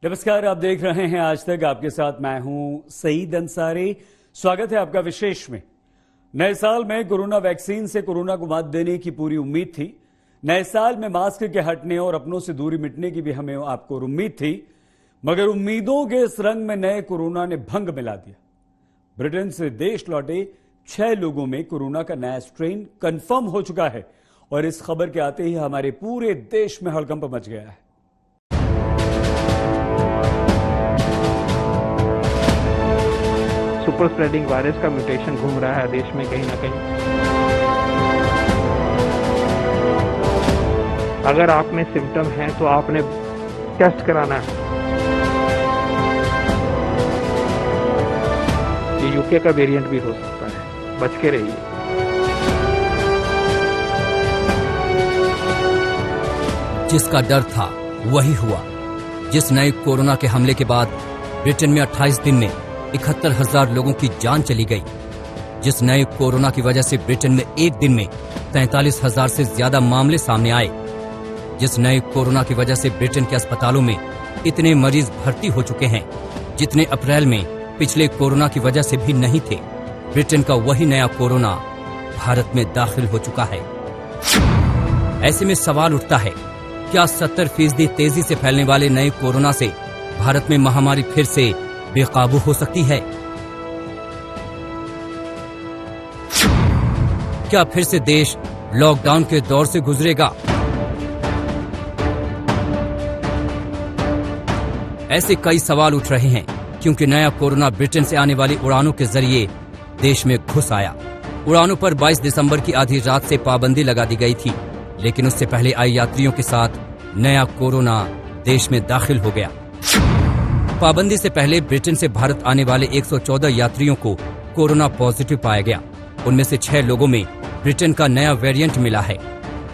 नमस्कार, आप देख रहे हैं आज तक। आपके साथ मैं हूं सईद अंसारी। स्वागत है आपका विशेष में। नए साल में कोरोना वैक्सीन से कोरोना को मात देने की पूरी उम्मीद थी। नए साल में मास्क के हटने और अपनों से दूरी मिटने की भी हमें आपको उम्मीद थी, मगर उम्मीदों के इस रंग में नए कोरोना ने भंग मिला दिया। ब्रिटेन से देश लौटे 6 लोगों में कोरोना का नया स्ट्रेन कंफर्म हो चुका है और इस खबर के आते ही हमारे पूरे देश में हड़कंप मच गया है। सुपर स्प्रेडिंग वायरस का म्यूटेशन घूम रहा है देश में कहीं ना कहीं। अगर आप में सिम्टम हैं तो आपने टेस्ट कराना है। ये यूके का वेरिएंट भी हो सकता है, बच के रहिए। जिसका डर था वही हुआ। जिस नए कोरोना के हमले के बाद ब्रिटेन में 28 दिन में 71,000 लोगों की जान चली गई। जिस नए कोरोना की वजह से ब्रिटेन में एक दिन में 43,000 से ज्यादा मामले सामने आए। जिस नए कोरोना की वजह से ब्रिटेन के अस्पतालों में इतने मरीज भर्ती हो चुके हैं जितने अप्रैल में पिछले कोरोना की वजह से भी नहीं थे। ब्रिटेन का वही नया कोरोना भारत में दाखिल हो चुका है। ऐसे में सवाल उठता है, क्या 70% तेजी से फैलने वाले नए कोरोना से भारत में महामारी फिर से बेकाबू हो सकती है? क्या फिर से देश लॉकडाउन के दौर से गुजरेगा? ऐसे कई सवाल उठ रहे हैं क्योंकि नया कोरोना ब्रिटेन से आने वाली उड़ानों के जरिए देश में घुस आया। उड़ानों पर 22 दिसंबर की आधी रात से पाबंदी लगा दी गई थी, लेकिन उससे पहले आए यात्रियों के साथ नया कोरोना देश में दाखिल हो गया। पाबंदी से पहले ब्रिटेन से भारत आने वाले 114 यात्रियों को कोरोना पॉजिटिव पाया गया। उनमें से 6 लोगों में ब्रिटेन का नया वेरिएंट मिला है।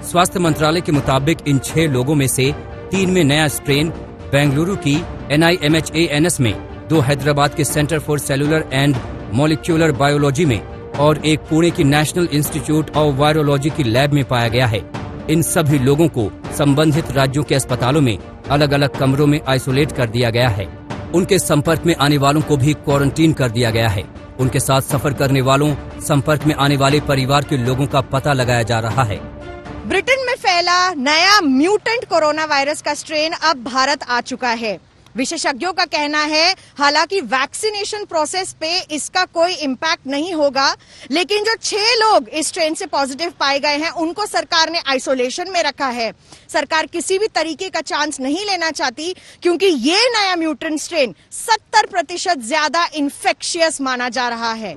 स्वास्थ्य मंत्रालय के मुताबिक इन 6 लोगों में से 3 में नया स्ट्रेन बेंगलुरु की NIMHANS में, 2 हैदराबाद के centre for cellular and molecular biology में और एक पुणे की नेशनल इंस्टीट्यूट ऑफ वायरोलॉजी की लैब में पाया गया है। इन सभी लोगों को संबंधित राज्यों के अस्पतालों में अलग अलग कमरों में आइसोलेट कर दिया गया है। उनके संपर्क में आने वालों को भी क्वारंटीन कर दिया गया है। उनके साथ सफर करने वालों, संपर्क में आने वाले परिवार के लोगों का पता लगाया जा रहा है। ब्रिटेन में फैला नया म्यूटेंट कोरोना वायरस का स्ट्रेन अब भारत आ चुका है। विशेषज्ञों का कहना है हालांकि वैक्सीनेशन प्रोसेस पे इसका कोई इम्पैक्ट नहीं होगा, लेकिन जो 6 लोग इस स्ट्रेन से पॉजिटिव पाए गए हैं उनको सरकार ने आइसोलेशन में रखा है। सरकार किसी भी तरीके का चांस नहीं लेना चाहती क्योंकि ये नया म्यूटेंट स्ट्रेन 70% ज्यादा इन्फेक्शियस माना जा रहा है।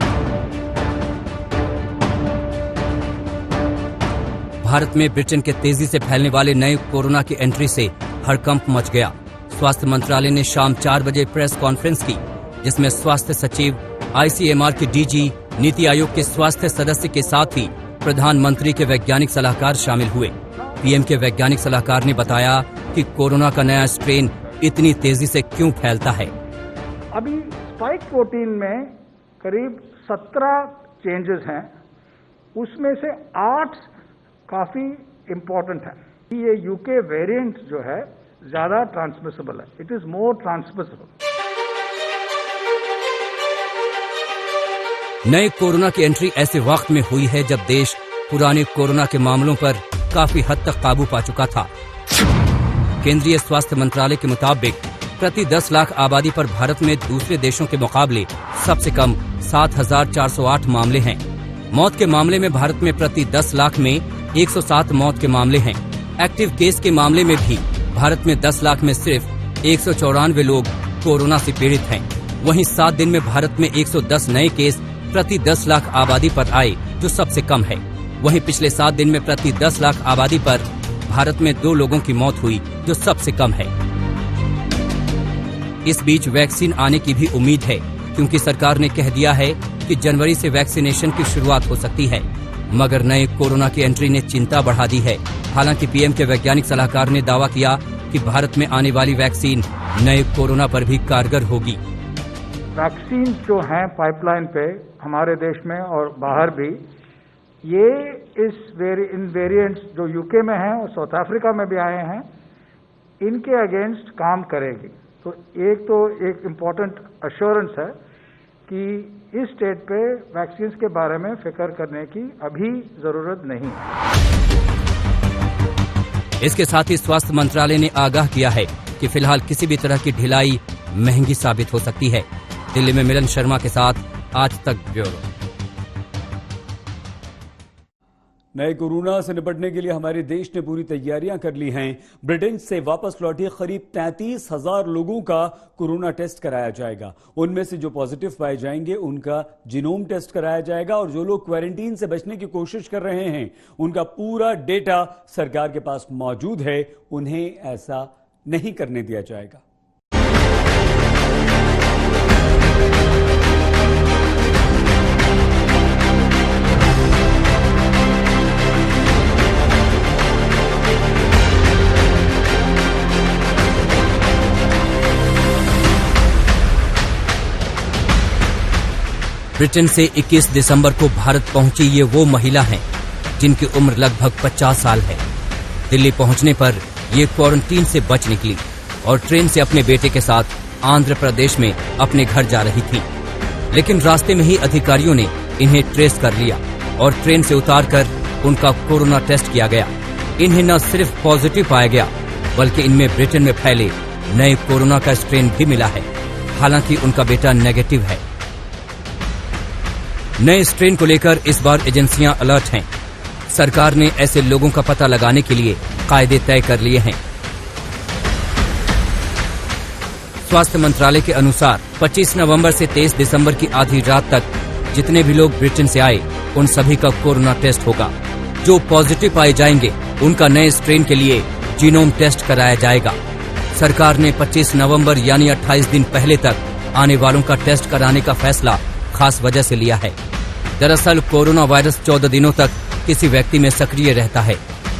भारत में ब्रिटेन के तेजी से फैलने वाले नए कोरोना की एंट्री से हड़कंप मच गया। स्वास्थ्य मंत्रालय ने शाम 4 बजे प्रेस कॉन्फ्रेंस की, जिसमें स्वास्थ्य सचिव, ICMR के DG, नीति आयोग के स्वास्थ्य सदस्य के साथ ही प्रधानमंत्री के वैज्ञानिक सलाहकार शामिल हुए। PM के वैज्ञानिक सलाहकार ने बताया कि कोरोना का नया स्ट्रेन इतनी तेजी से क्यों फैलता है। अभी स्पाइक प्रोटीन में करीब 17 चेंजेस हैं, उसमें से 8 काफी इम्पोर्टेंट है। ये यूके वेरिएंट जो है ज्यादा ट्रांसमिसेबल है, इट इज मोर ट्रांसमिसेबल। नए कोरोना की एंट्री ऐसे वक्त में हुई है जब देश पुराने कोरोना के मामलों पर काफी हद तक काबू पा चुका था। केंद्रीय स्वास्थ्य मंत्रालय के मुताबिक प्रति 10 लाख आबादी पर भारत में दूसरे देशों के मुकाबले सबसे कम 7,408 मामले हैं। मौत के मामले में भारत में प्रति 10 लाख में 107 मौत के मामले हैं। एक्टिव केस के मामले में भी भारत में 10 लाख में सिर्फ 194 लोग कोरोना से पीड़ित हैं। वहीं 7 दिन में भारत में 110 नए केस प्रति 10 लाख आबादी पर आए, जो सबसे कम है। वहीं पिछले 7 दिन में प्रति 10 लाख आबादी पर भारत में 2 लोगों की मौत हुई, जो सबसे कम है। इस बीच वैक्सीन आने की भी उम्मीद है क्योंकि सरकार ने कह दिया है कि जनवरी से वैक्सीनेशन की शुरुआत हो सकती है, मगर नए कोरोना की एंट्री ने चिंता बढ़ा दी है। हालांकि PM के वैज्ञानिक सलाहकार ने दावा किया कि भारत में आने वाली वैक्सीन नए कोरोना पर भी कारगर होगी। वैक्सीन जो हैं पाइपलाइन पे हमारे देश में और बाहर भी, ये इन वेरिएंट्स जो यूके में हैं और साउथ अफ्रीका में भी आए हैं, इनके अगेंस्ट काम करेगी। तो एक इम्पोर्टेंट अश्योरेंस है कि इस स्टेज पे वैक्सीन के बारे में फिक्र करने की अभी जरूरत नहीं है। इसके साथ ही स्वास्थ्य मंत्रालय ने आगाह किया है कि फिलहाल किसी भी तरह की ढिलाई महंगी साबित हो सकती है। दिल्ली में मिलन शर्मा के साथ आज तक ब्यूरो। नए कोरोना से निपटने के लिए हमारे देश ने पूरी तैयारियां कर ली हैं। ब्रिटेन से वापस लौटे करीब 33,000 लोगों का कोरोना टेस्ट कराया जाएगा। उनमें से जो पॉजिटिव पाए जाएंगे उनका जीनोम टेस्ट कराया जाएगा और जो लोग क्वारंटीन से बचने की कोशिश कर रहे हैं उनका पूरा डेटा सरकार के पास मौजूद है। उन्हें ऐसा नहीं करने दिया जाएगा। ब्रिटेन से 21 दिसंबर को भारत पहुंची ये वो महिला हैं जिनकी उम्र लगभग 50 साल है। दिल्ली पहुंचने पर ये क्वारंटीन से बच निकली और ट्रेन से अपने बेटे के साथ आंध्र प्रदेश में अपने घर जा रही थी। लेकिन रास्ते में ही अधिकारियों ने इन्हें ट्रेस कर लिया और ट्रेन से उतारकर उनका कोरोना टेस्ट किया गया। इन्हें न सिर्फ पॉजिटिव पाया गया बल्कि इनमें ब्रिटेन में फैले नए कोरोना का स्ट्रेन भी मिला है। हालांकि उनका बेटा नेगेटिव है। नए स्ट्रेन को लेकर इस बार एजेंसियां अलर्ट हैं। सरकार ने ऐसे लोगों का पता लगाने के लिए कायदे तय कर लिए हैं। स्वास्थ्य मंत्रालय के अनुसार 25 नवंबर से 23 दिसंबर की आधी रात तक जितने भी लोग ब्रिटेन से आए उन सभी का कोरोना टेस्ट होगा। जो पॉजिटिव पाए जाएंगे उनका नए स्ट्रेन के लिए जीनोम टेस्ट कराया जाएगा। सरकार ने 25 नवंबर यानी 28 दिन पहले तक आने वालों का टेस्ट कराने का फैसला खास वजह से लिया है। दरअसल कोरोना वायरस 14 दिनों तक किसी व्यक्ति में सक्रिय रहता है।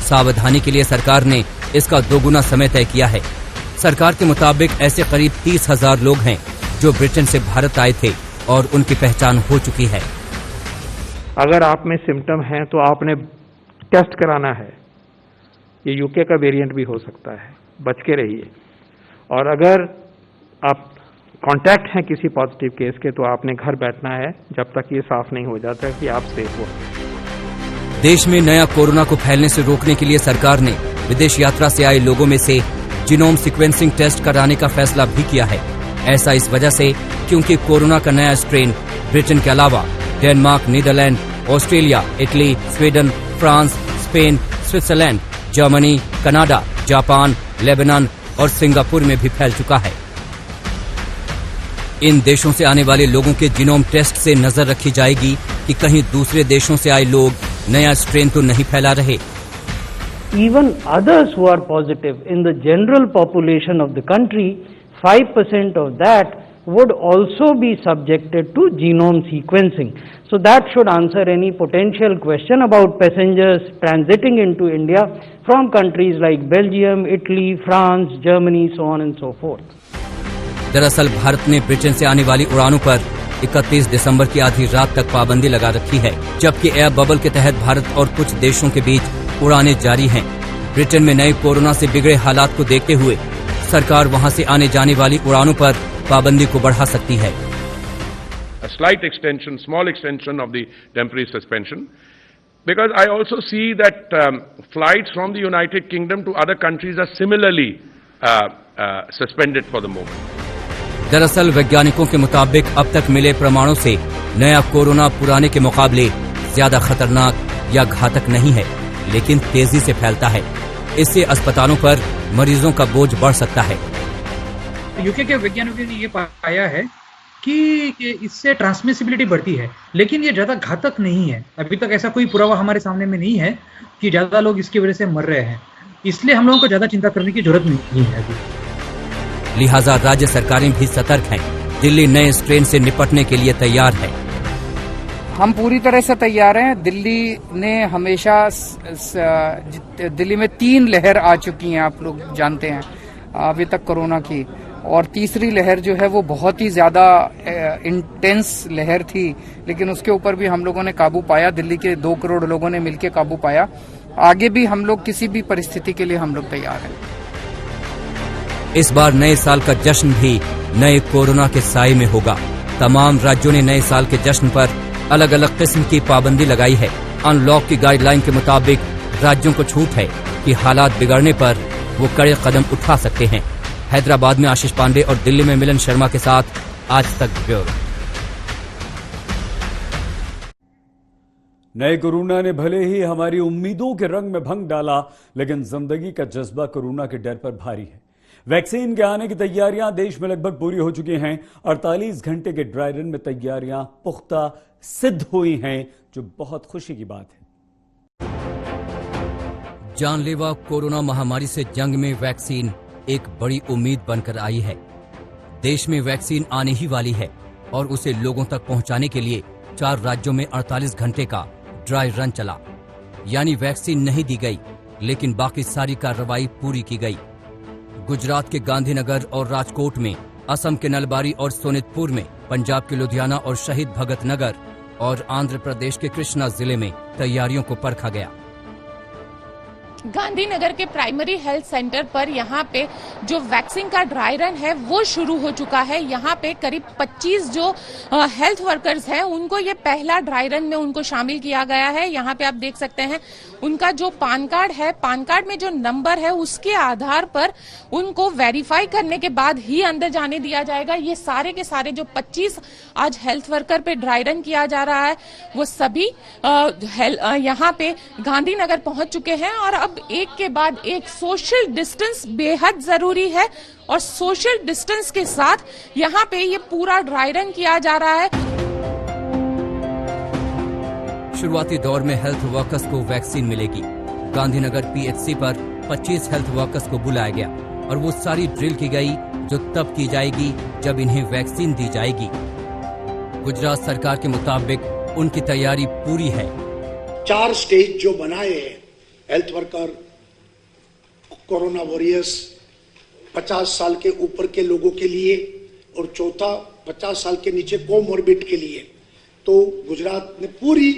सावधानी के लिए सरकार ने इसका 2 गुना समय तय किया है। सरकार के मुताबिक ऐसे करीब 30,000 लोग हैं जो ब्रिटेन से भारत आए थे और उनकी पहचान हो चुकी है। अगर आप में सिम्टम हैं तो आपने टेस्ट कराना है। ये यूके का वेरिएंट भी हो सकता है, बच के रहिए। और अगर आप कांटेक्ट हैं किसी पॉजिटिव केस के तो आपने घर बैठना है जब तक ये साफ नहीं हो जाता कि आप सेफ हो। देश में नया कोरोना को फैलने से रोकने के लिए सरकार ने विदेश यात्रा से आए लोगों में से जीनोम सीक्वेंसिंग टेस्ट कराने का फैसला भी किया है। ऐसा इस वजह से क्योंकि कोरोना का नया स्ट्रेन ब्रिटेन के अलावा Denmark, Netherlands, Australia, Italy, Sweden, France, Spain, Switzerland, Germany, Canada, Japan, Lebanon और सिंगापुर में भी फैल चुका है। इन देशों से आने वाले लोगों के जीनोम टेस्ट से नजर रखी जाएगी कि कहीं दूसरे देशों से आए लोग नया स्ट्रेन तो नहीं फैला रहे। Even others who are positive in the general population of the country, 5% of that would also be subjected to genome sequencing. So that should answer any potential question about passengers transiting into India from countries like Belgium, Italy, France, Germany, so on and so forth. दरअसल भारत ने Britain से आने वाली उड़ानों पर 31 दिसंबर की आधी रात तक पाबंदी लगा रखी है, जबकि एयर बबल के तहत भारत और कुछ देशों के बीच उड़ानें जारी हैं। ब्रिटेन में नए कोरोना से बिगड़े हालात को देखते हुए सरकार वहां से आने जाने वाली उड़ानों पर पाबंदी को बढ़ा सकती है। A slight extension, small extension of the temporary suspension, because I also see that flights from the United Kingdom to other countries are similarly suspended for the moment. दरअसल वैज्ञानिकों के मुताबिक अब तक मिले प्रमाणों से नया कोरोना पुराने के मुकाबले ज्यादा खतरनाक या घातक नहीं है, लेकिन तेजी से फैलता है। इससे अस्पतालों पर मरीजों का बोझ बढ़ सकता है। यूके के वैज्ञानिकों ने ये पाया है कि इससे ट्रांसमिसिबिलिटी बढ़ती है, लेकिन ये ज्यादा घातक नहीं है। अभी तक ऐसा कोई पुरावा हमारे सामने में नहीं है कि ज्यादा लोग इसकी वजह से मर रहे हैं, इसलिए हम लोगों को ज्यादा चिंता करने की जरूरत नहीं है अभी। लिहाजा राज्य सरकारें भी सतर्क हैं। दिल्ली नए स्ट्रेन से निपटने के लिए तैयार है। हम पूरी तरह से तैयार हैं। दिल्ली ने हमेशा दिल्ली में 3 लहर आ चुकी हैं, आप लोग जानते हैं अभी तक कोरोना की, और तीसरी लहर जो है वो बहुत ही ज्यादा इंटेंस लहर थी, लेकिन उसके ऊपर भी हम लोगों ने काबू पाया। दिल्ली के 2 करोड़ लोगों ने मिलकर काबू पाया। आगे भी हम लोग किसी भी परिस्थिति के लिए हम लोग तैयार हैं। इस बार नए साल का जश्न भी नए कोरोना के साए में होगा। तमाम राज्यों ने नए साल के जश्न पर अलग अलग किस्म की पाबंदी लगाई है। अनलॉक की गाइडलाइन के मुताबिक राज्यों को छूट है कि हालात बिगड़ने पर वो कड़े कदम उठा सकते हैं। हैदराबाद में आशीष पांडे और दिल्ली में मिलन शर्मा के साथ आज तक ब्यूरो। नए कोरोना ने भले ही हमारी उम्मीदों के रंग में भंग डाला, लेकिन जिंदगी का जज्बा कोरोना के डर पर भारी है। वैक्सीन के आने की तैयारियां देश में लगभग पूरी हो चुकी हैं। 48 घंटे के ड्राई रन में तैयारियां पुख्ता सिद्ध हुई हैं, जो बहुत खुशी की बात है। जानलेवा कोरोना महामारी से जंग में वैक्सीन एक बड़ी उम्मीद बनकर आई है। देश में वैक्सीन आने ही वाली है और उसे लोगों तक पहुंचाने के लिए 4 राज्यों में 48 घंटे का ड्राई रन चला। यानी वैक्सीन नहीं दी गई, लेकिन बाकी सारी कार्रवाई पूरी की गई। गुजरात के गांधीनगर और राजकोट में, असम के नलबारी और सोनितपुर में, पंजाब के लुधियाना और शहीद भगत नगर और आंध्र प्रदेश के कृष्णा जिले में तैयारियों को परखा गया। गांधीनगर के प्राइमरी हेल्थ सेंटर पर यहाँ पे जो वैक्सीन का ड्राई रन है वो शुरू हो चुका है। यहाँ पे करीब 25 जो हेल्थ वर्कर्स हैं उनको ये पहला ड्राई रन में उनको शामिल किया गया है। यहाँ पे आप देख सकते हैं उनका जो पान कार्ड है, पान कार्ड में जो नंबर है उसके आधार पर उनको वेरीफाई करने के बाद ही अंदर जाने दिया जाएगा। ये सारे के सारे जो 25 आज हेल्थ वर्कर पे ड्राई रन किया जा रहा है वो सभी यहाँ पे गांधीनगर पहुंच चुके हैं और अब एक के बाद एक सोशल डिस्टेंस बेहद जरूरी है और सोशल डिस्टेंस के साथ यहाँ पे ये पूरा ड्राई रन किया जा रहा है। शुरुआती दौर में हेल्थ वर्कर्स को वैक्सीन मिलेगी। गांधीनगर पीएचसी पर 25 हेल्थ वर्कर्स को बुलाया गया और वो सारी ड्रिल की गई जो तब की जाएगी जब इन्हें वैक्सीन दी जाएगी। गुजरात सरकार के मुताबिक उनकी तैयारी पूरी है। 4 स्टेज जो बनाए हैं, हेल्थ वर्कर, कोरोना वॉरियर्स, 50 साल के ऊपर के लोगों के लिए और चौथा 50 साल के नीचे कोमॉर्बिड के लिए, तो गुजरात ने पूरी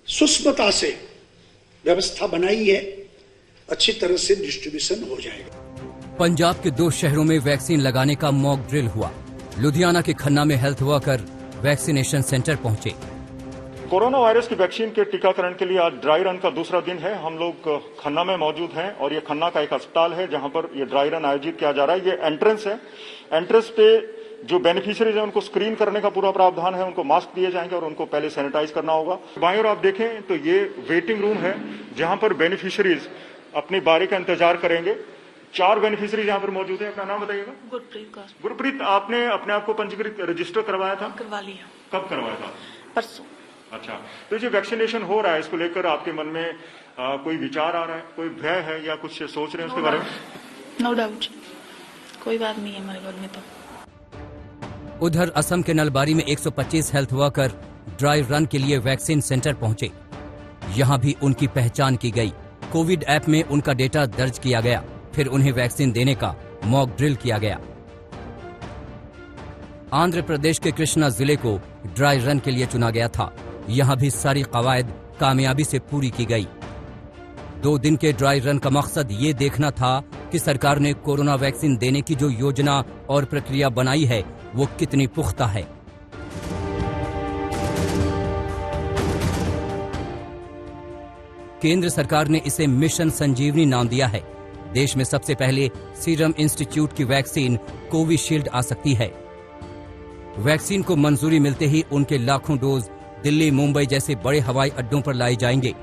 सुस्मता से व्यवस्था बनाई है। अच्छी तरह से डिस्ट्रीब्यूशन हो जाएगा। पंजाब के 2 शहरों में वैक्सीन लगाने का मॉक ड्रिल हुआ। लुधियाना के खन्ना में हेल्थ वर्कर वैक्सीनेशन सेंटर पहुंचे। कोरोना वायरस की वैक्सीन के टीकाकरण के लिए आज ड्राई रन का दूसरा दिन है। हम लोग खन्ना में मौजूद हैं और ये खन्ना का एक अस्पताल है जहां पर ये ड्राई रन आयोजित किया जा रहा है। ये एंट्रेंस है। एंट्रेंस पे जो बेनिफिशियरीज हैं उनको स्क्रीन करने का पूरा प्रावधान है। उनको मास्क दिए जाएंगे और उनको पहले सैनिटाइज करना होगा। बाईं ओर आप देखें तो ये वेटिंग रूम है जहां पर बेनिफिशियरीज अपनी बारी का इंतजार करेंगे। 4 बेनिफिशियरीज यहाँ पर मौजूद है। अपना नाम बताइएगा। गुरप्रीत, आपने अपने आप को पंजीकृत रजिस्टर करवाया था? करवा लिया। कब करवाया था? परसों। अच्छा, तो जो वैक्सीनेशन हो रहा है इसको लेकर आपके मन में कोई विचार आ रहा है, कोई भय है या कुछ सोच रहे हैं उसके बारे में? नो डाउट, कोई बात नहीं है हमारे घर में। तो उधर असम के नलबारी में 125 हेल्थ वर्कर ड्राई रन के लिए वैक्सीन सेंटर पहुंचे। यहां भी उनकी पहचान की गई। कोविड ऐप में उनका डेटा दर्ज किया गया, फिर उन्हें वैक्सीन देने का मॉक ड्रिल किया गया। आंध्र प्रदेश के कृष्णा जिले को ड्राई रन के लिए चुना गया था। यहां भी सारी कवायद कामयाबी से पूरी की गई। 2 दिन के ड्राई रन का मकसद ये देखना था कि सरकार ने कोरोना वैक्सीन देने की जो योजना और प्रक्रिया बनाई है वो कितनी पुख्ता है। केंद्र सरकार ने इसे मिशन संजीवनी नाम दिया है। देश में सबसे पहले सीरम इंस्टीट्यूट की वैक्सीन कोविशील्ड आ सकती है। वैक्सीन को मंजूरी मिलते ही उनके लाखों डोज दिल्ली, मुंबई जैसे बड़े हवाई अड्डों पर लाए जाएंगे।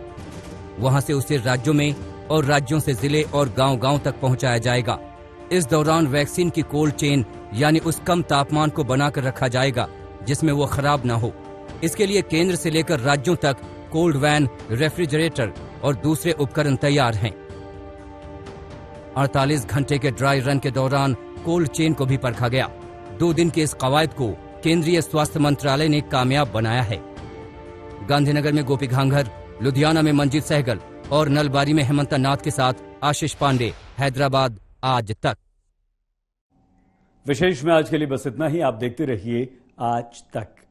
वहां से उसे राज्यों में और राज्यों से जिले और गांव-गांव तक पहुंचाया जाएगा। इस दौरान वैक्सीन की कोल्ड चेन यानी उस कम तापमान को बनाकर रखा जाएगा जिसमें वो खराब ना हो। इसके लिए केंद्र से लेकर राज्यों तक कोल्ड वैन, रेफ्रिजरेटर और दूसरे उपकरण तैयार हैं। 48 घंटे के ड्राई रन के दौरान कोल्ड चेन को भी परखा गया। 2 दिन के इस कवायद को केंद्रीय स्वास्थ्य मंत्रालय ने कामयाब बनाया है। गांधीनगर में गोपी घांघर, लुधियाना में मंजीत सहगल और नलबारी में हेमंता नाथ के साथ आशीष पांडे, हैदराबाद आज तक। विशेष में आज के लिए बस इतना ही। आप देखते रहिए आज तक।